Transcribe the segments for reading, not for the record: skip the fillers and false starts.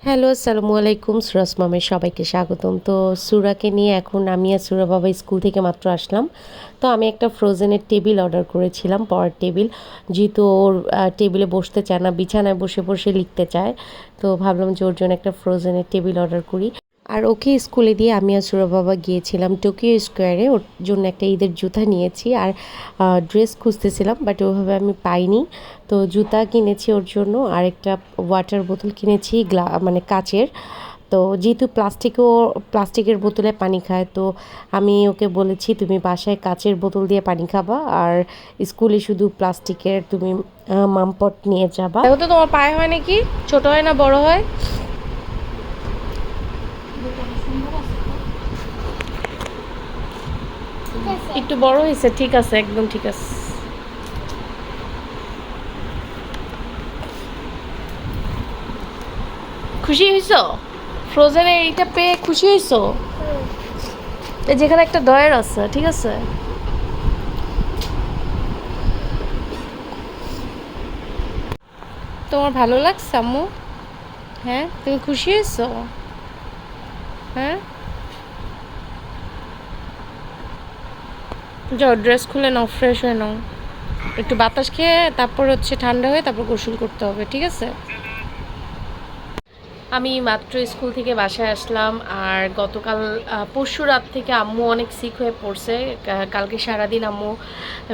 Hello, আসসালামু আলাইকুম। সুরাজ মামের সবাইকে স্বাগতম। তো সুরাকে নিয়ে এখন আমি আর সুরা বাবা স্কুল থেকে মাত্র আসলাম। তো আমি একটা ফ্রোজেনের টেবিল অর্ডার করেছিলাম, পড়ার টেবিল। যেহেতু ওর টেবিলে বসতে চায় না, বিছানায় বসে বসে লিখতে চায়। তো ভাবলাম যে ওর জন্য একটা ফ্রোজেনের টেবিল অর্ডার করি। আর ওকে স্কুলে দিয়ে আমি আর সুরা বাবা গিয়েছিলাম টোকিও স্কোয়ারে। ওর জন্য একটা ঈদের জুতা নিয়েছি আর ড্রেস খুঁজতেছিলাম, বাট ওইভাবে আমি পাইনি। তো জুতা কিনেছি ওর জন্য আর একটা ওয়াটার বোতল কিনেছি, মানে কাচের। তো যেহেতু প্লাস্টিকের বোতলে পানি খায়, তো আমি ওকে বলেছি তুমি বাসায় কাচের বোতল দিয়ে পানি খাবা, আর স্কুলে শুধু প্লাস্টিকের তুমি মামপট নিয়ে যাবা। দেখো তো তোমার পায়ে হয় নাকি, ছোট হয় না বড় হয়? একটু বড় হয়েছে, ঠিক আছে, একদম ঠিক আছে। খুশি হয়েছো ফ্রোজেনের এইটা পেয়ে? খুশি হয়েছো? এই যেখানে একটা ডয়ার আছে, ঠিক আছে। তোমার ভালো লাগছে আম্মু? হ্যাঁ, তুমি খুশি হয়েছো? হ্যাঁ, যাও ড্রেস খুলে নাও, ফ্রেশ হয়ে নাও, একটু বাতাস খেয়ে তারপর হচ্ছে ঠান্ডা হয়ে তারপর গোসল করতে হবে, ঠিক আছে? আমি মাত্র স্কুল থেকে বাসায় আসলাম। আর গতকাল পরশু রাত থেকে আম্মু অনেক সিক হয়ে পড়ছে। কালকে সারাদিন আম্মু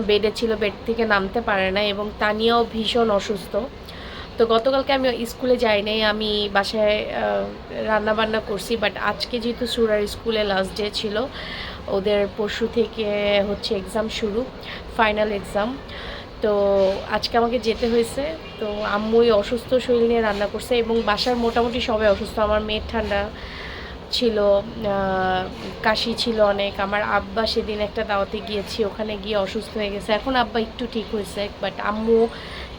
বেডে ছিল, বেড থেকে নামতে পারে না, এবং তানিয়াও ভীষণ অসুস্থ। তো গতকালকে আমি স্কুলে যাই নাই, আমি বাসায় রান্না বান্না করছি। বাট আজকে যেহেতু সুরার স্কুলে লাস্ট ডে ছিল, ওদের পরশু থেকে হচ্ছে এক্সাম শুরু, ফাইনাল এক্সাম। তো আজকে আমাকে যেতে হয়েছে। তো আম্মুই অসুস্থ শরীর নিয়ে রান্না করছে, এবং বাসার মোটামুটি সবাই অসুস্থ। আমার মেয়ের ঠান্ডা ছিল, কাশি ছিল অনেক। আমার আব্বা সেদিন একটা দাওয়াতে গিয়েছি, ওখানে গিয়ে অসুস্থ হয়ে গেছে। এখন আব্বা একটু ঠিক হয়েছে, বাট আম্মু,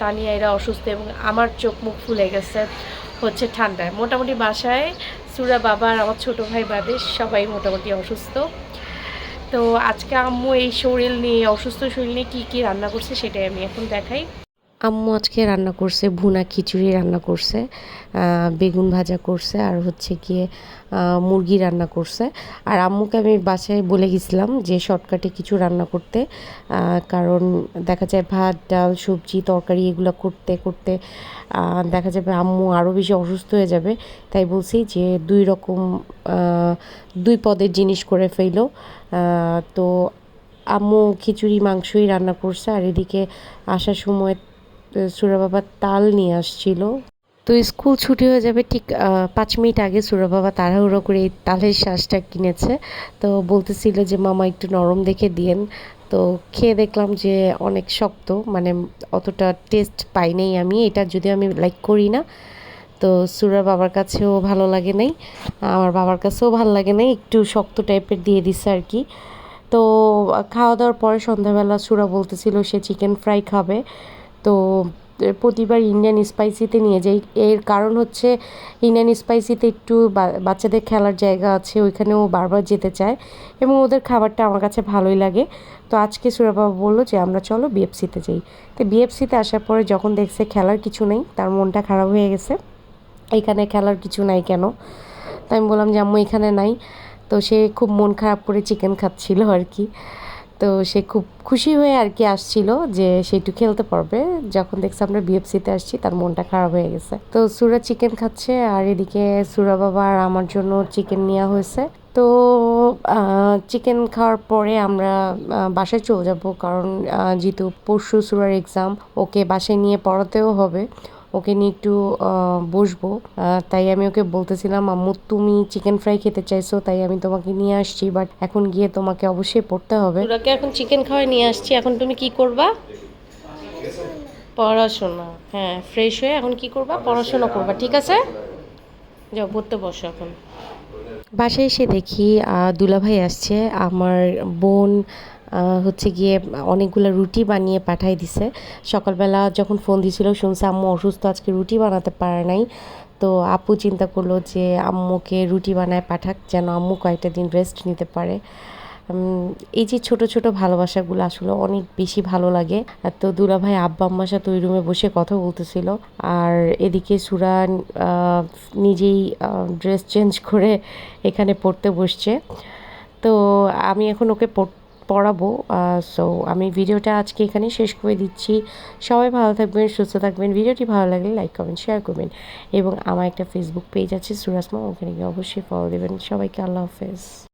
তানিয়া এরা অসুস্থ, এবং আমার চোখ মুখ ফুলে গেছে হচ্ছে ঠান্ডায়। মোটামুটি বাসায় সুরা বাবা আর আমার ছোটো ভাই বাদে সবাই মোটামুটি অসুস্থ। তো আজকে আম্মু এই শরীর নিয়ে, অসুস্থ শরীর নিয়ে কী কী রান্না করছে সেটাই আমি এখন দেখাই। আম্মু আজকে রান্না করছে, ভুনা খিচুড়ি রান্না করছে, বেগুন ভাজা করছে, আর হচ্ছে গিয়ে মুরগি রান্না করছে। আর আম্মুকে আমি বাসায় বলে গেছিলাম যে শর্টকাটে কিছু রান্না করতে, কারণ দেখা যায় ভাত ডাল সবজি তরকারি এগুলো করতে করতে দেখা যাবে আম্মু আরও বেশি অসুস্থ হয়ে যাবে। তাই বলছি যে দুই পদের জিনিস করে ফেলো। তো আম্মু খিচুড়ি মাংসই রান্না করছে, আর এদিকে আসার সময় সুরা বাবা তাল নিয়ে আসছিল। তো স্কুল ছুটি হয়ে যাবে ঠিক 5 মিনিট আগে সুরা বাবা তাড়াহুড়ো করে এই তালের শ্বাসটা কিনেছে। তো বলতেছিল যে মামা একটু নরম দেখে দিয়েন। তো খেয়ে দেখলাম যে অনেক শক্ত, মানে অতটা টেস্ট পাই নাই আমি, এটা যদিও আমি লাইক করি না। তো সুরা বাবার কাছেও ভালো লাগে নাই, আমার বাবার কাছেও ভালো লাগে নাই, একটু শক্ত টাইপের দিয়ে দিচ্ছে আর কি। তো খাওয়া দাওয়ার পরে সন্ধ্যাবেলা সুরা বলতেছিল সে চিকেন ফ্রাই খাবে। তো প্রতিবার ইন্ডিয়ান স্পাইসিতে নিয়ে যাই, এর কারণ হচ্ছে ইন্ডিয়ান স্পাইসিতে একটু বাচ্চাদের খেলার জায়গা আছে, ওইখানেও বারবার যেতে চায়, এবং ওদের খাবারটা আমার কাছে ভালোই লাগে। তো আজকে সুরা বাবা বললো যে আমরা চলো বিএফসিতে যাই। তো বিএফসিতে আসার পরে যখন দেখছে খেলার কিছু নেই, তার মনটা খারাপ হয়ে গেছে, এখানে খেলার কিছু নাই কেন। তো আমি বললাম যে আম্মু এখানে নাই। তো সে খুব মন খারাপ করে চিকেন খাচ্ছিল আর কি। তো সে খুব খুশি হয়ে আর কি আসছিল যে সে একটু খেলতে পারবে। যখন দেখছে আমরা বিএফসিতে আসছি, তার মনটা খারাপ হয়ে গেছে। তো সুরা চিকেন খাচ্ছে, আর এদিকে সুরা বাবা আর আমার জন্য চিকেন নেওয়া হয়েছে। তো চিকেন খাওয়ার পরে আমরা বাসায় চলে যাব, কারণ যেহেতু পরশু সুরার এক্সাম, ওকে বাসায় নিয়ে পড়াতেও হবে, ওকে নিয়ে একটু বসবো। তাই আমি ওকে বলতেছিলাম আম্মু তুমি চিকেন ফ্রাই খেতে চাইছো, তাই আমি তোমাকে নিয়ে আসছি, বাট এখন গিয়ে তোমাকে অবশ্যই পড়তে হবে। তোরাকে এখন চিকেন খাওয়াই নিয়ে আসছি, এখন তুমি কি করবা? পড়াশোনা। হ্যাঁ, ফ্রেশ হয়ে এখন কি করবা? পড়াশোনা করবা, ঠিক আছে? যাও পড়তে বসো এখন। বাসায় এসে দেখি দুলাভাই আসছে, আমার বোন হচ্ছে গিয়ে অনেকগুলো রুটি বানিয়ে পাঠাই দিছে। সকালবেলা যখন ফোন দিছিল শুনছে আম্মু অসুস্থ, আজকে রুটি বানাতে পারে নাই। তো আপু চিন্তা করলো যে আম্মুকে রুটি বানায় পাঠাক, যেন আম্মু কয়েকটা দিন রেস্ট নিতে পারে। এই যে ছোট ছোট ভালোবাসাগুলো আসলে অনেক বেশি ভালো লাগে। আর তো দুলাভাই আব্বা আম্মার সাথে ওই রুমে বসে কথা বলতেছিল, আর এদিকে সুরা নিজেই ড্রেস চেঞ্জ করে এখানে পড়তে বসছে। তো আমি এখন ওকে পড়াবো। সো আমি ভিডিওটা আজকে এখানে শেষ করে দিচ্ছি। সবাই ভালো থাকবেন, সুস্থ থাকবেন। ভিডিওটি ভালো লাগলে লাইক কমেন্ট শেয়ার করবেন, এবং আমার একটা ফেসবুক পেজ আছে সুরাসমা, ওখানে গিয়ে অবশ্যই ফলো দেবেন। সবাইকে আল্লাহ হাফেজ।